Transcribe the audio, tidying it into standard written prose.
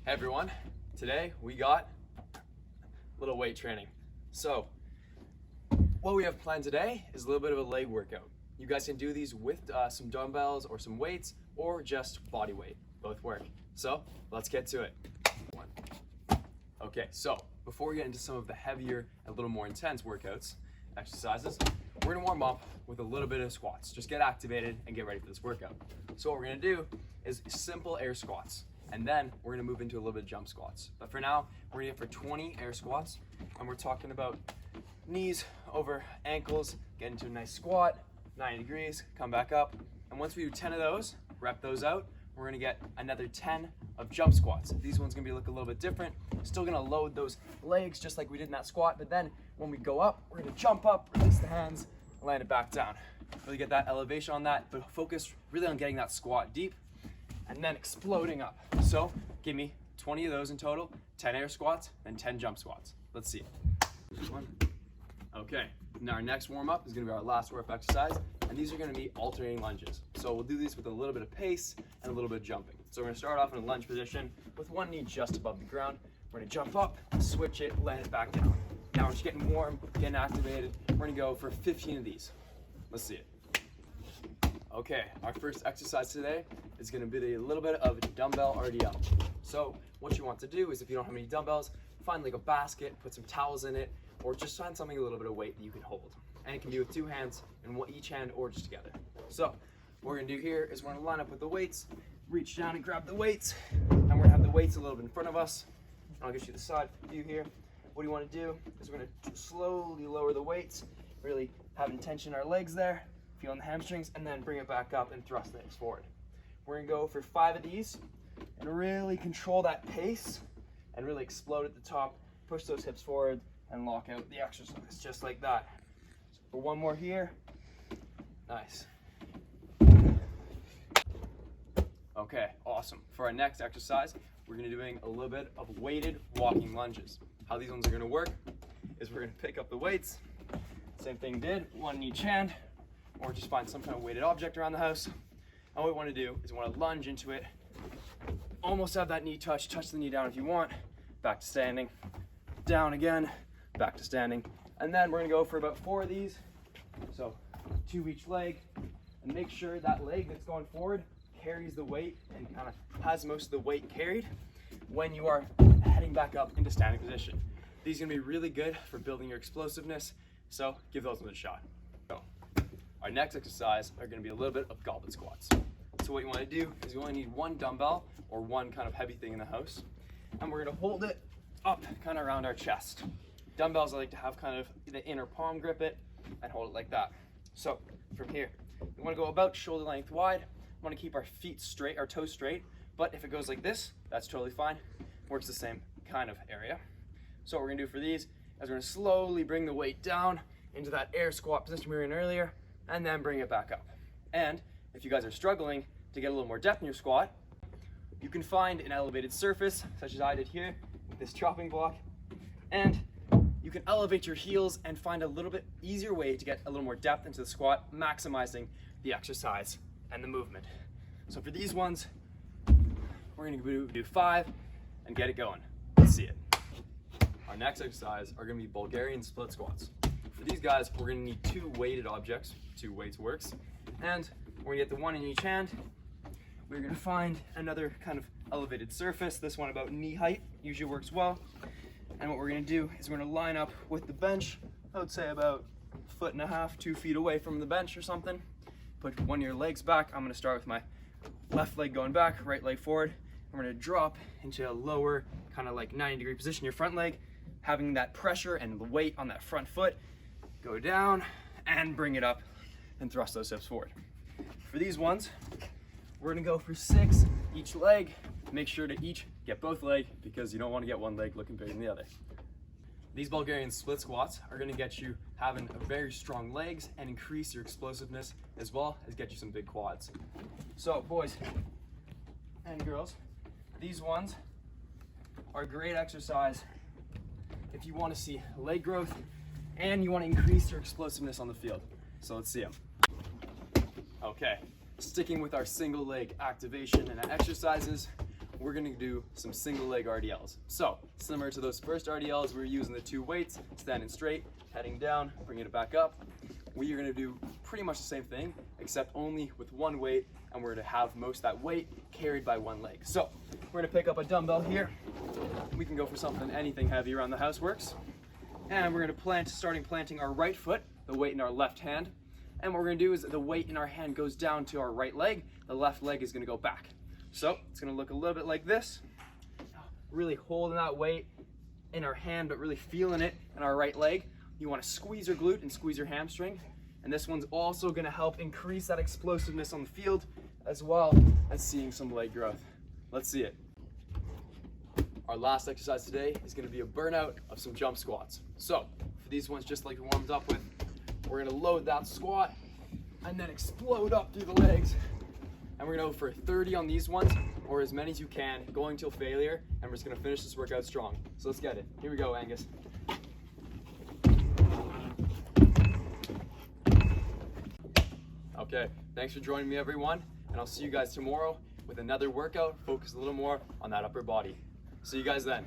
Hey everyone, today we got a little weight training. So what we have planned today is a little bit of a leg workout. You guys can do these with some dumbbells or some weights or just body weight, both work. So let's get to it. Okay, so before we get into some of the heavier and a little more intense workouts, exercises, we're gonna warm up with a little bit of squats. Just get activated and get ready for this workout. So what we're gonna do is simple air squats. And then we're gonna move into a little bit of jump squats. But for now, we're gonna get for 20 air squats. And we're talking about knees over ankles, get into a nice squat, 90 degrees, come back up. And once we do 10 of those, rep those out, we're gonna get another 10 of jump squats. These ones gonna look a little bit different. Still gonna load those legs just like we did in that squat, but then when we go up, we're gonna jump up, release the hands, land it back down. Really get that elevation on that, but focus really on getting that squat deep and then exploding up. So give me 20 of those in total, 10 air squats, and 10 jump squats. Let's see it. One. Okay, now our next warm up is gonna be our last warm up exercise, and these are gonna be alternating lunges. So we'll do these with a little bit of pace and a little bit of jumping. So we're gonna start off in a lunge position with one knee just above the ground. We're gonna jump up, switch it, land it back down. Now we're just getting warm, getting activated. We're gonna go for 15 of these. Let's see it. Okay, our first exercise today is gonna be a little bit of dumbbell RDL. So what you want to do is, if you don't have any dumbbells, find like a basket, put some towels in it, or just find something a little bit of weight that you can hold. And it can be with two hands, in each hand or just together. So what we're gonna do here is we're gonna line up with the weights, reach down and grab the weights, and we're gonna have the weights a little bit in front of us. And I'll get you the side view here. What you wanna do is we're gonna slowly lower the weights, really having tension in our legs there, feeling the hamstrings, and then bring it back up and thrust the hips forward. We're gonna go for 5 of these and really control that pace and really explode at the top, push those hips forward and lock out the exercise, just like that. So for one more here, nice. Okay, awesome. For our next exercise, we're gonna be doing a little bit of weighted walking lunges. How these ones are gonna work is we're gonna pick up the weights, same thing did, one in each hand, or just find some kind of weighted object around the house. And what we want to do is we want to lunge into it, almost have that knee touch the knee down if you want, back to standing, down again, back to standing, and then we're going to go for about 4 of these, so 2 each leg, and make sure that leg that's going forward carries the weight and kind of has most of the weight carried when you are heading back up into standing position. These are going to be really good for building your explosiveness, so give those a shot. Our next exercise are going to be a little bit of goblet squats. So what you want to do is you only need one dumbbell or one kind of heavy thing in the house, and we're going to hold it up kind of around our chest. Dumbbells I like to have kind of the inner palm grip it and hold it like that. So from here, you want to go about shoulder length wide. We want to keep our feet straight, our toes straight, but if it goes like this, that's totally fine. Works the same kind of area. So what we're going to do for these is we're going to slowly bring the weight down into that air squat position we were in earlier, and then bring it back up. And if you guys are struggling to get a little more depth in your squat, you can find an elevated surface, such as I did here with this chopping block, and you can elevate your heels and find a little bit easier way to get a little more depth into the squat, maximizing the exercise and the movement. So for these ones, we're gonna do 5 and get it going. Let's see it. Our next exercise are gonna be Bulgarian split squats. For these guys, we're gonna need 2 weighted objects, 2 weights works, and we're gonna get the one in each hand. We're gonna find another kind of elevated surface, this one about knee height, usually works well. And what we're gonna do is we're gonna line up with the bench, I would say about 1.5 feet, 2 feet away from the bench or something. Put one of your legs back. I'm gonna start with my left leg going back, right leg forward. And we're gonna drop into a lower, kind of like 90-degree position, your front leg, having that pressure and the weight on that front foot. Go down and bring it up and thrust those hips forward. For these ones, we're gonna go for 6 each leg. Make sure to each get both legs because you don't wanna get one leg looking bigger than the other. These Bulgarian split squats are gonna get you having a very strong legs and increase your explosiveness as well as get you some big quads. So boys and girls, these ones are a great exercise if you wanna see leg growth and you want to increase your explosiveness on the field. So let's see them. Okay, sticking with our single leg activation and exercises, we're gonna do some single leg RDLs. So, similar to those first RDLs, we're using the 2 weights, standing straight, heading down, bringing it back up. We are gonna do pretty much the same thing, except only with 1 weight, and we're gonna have most of that weight carried by 1 leg. So, we're gonna pick up a dumbbell here. We can go for something, anything heavy around the house works. And we're gonna starting planting our right foot, the weight in our left hand. And what we're gonna do is the weight in our hand goes down to our right leg, the left leg is gonna go back. So it's gonna look a little bit like this. Really holding that weight in our hand, but really feeling it in our right leg. You wanna squeeze your glute and squeeze your hamstring. And this one's also gonna help increase that explosiveness on the field, as well as seeing some leg growth. Let's see it. Our last exercise today is gonna be a burnout of some jump squats. So for these ones, just like we warmed up with, we're gonna load that squat and then explode up through the legs. And we're gonna go for 30 on these ones, or as many as you can, going till failure, and we're just gonna finish this workout strong. So let's get it. Here we go, Angus. Okay, thanks for joining me, everyone, and I'll see you guys tomorrow with another workout focused a little more on that upper body. See you guys then.